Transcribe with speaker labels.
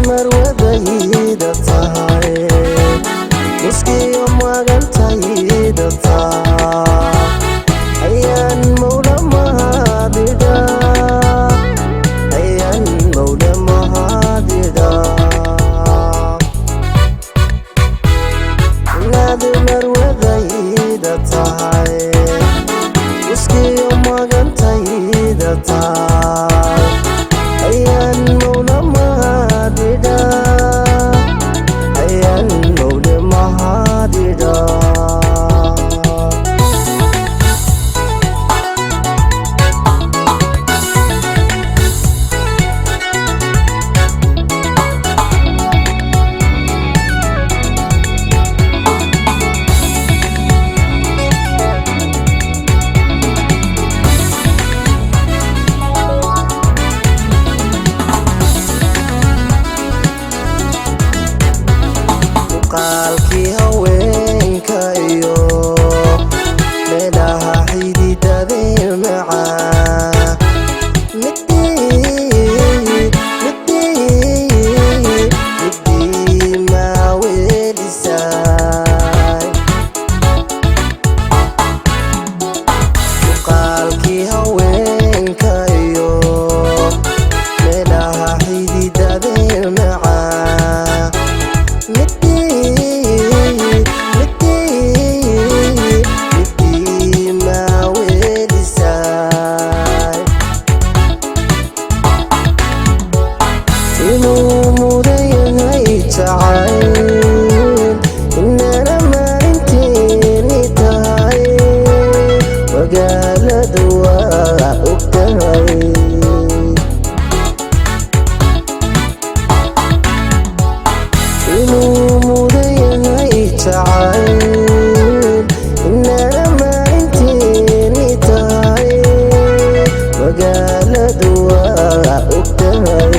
Speaker 1: marwadayda tahay miskiyo magantayda tahay ayaan mawla mahadida inaad marwadayda tahay miskiyo magantayda tahay ayaan mawla mahadida ayaan mawla mahadida qalkii haweenka iyo meelaha xididadee macaa midii maaweelisay qalkii haweenka iyo meelaha xididadee macaa inuu mudayahay jacayl inana maalinteeni tahay magaaladu waa ogtahay inuu mudayahay jacayl inana maalinteeni tahay magaaladu waa ogtahay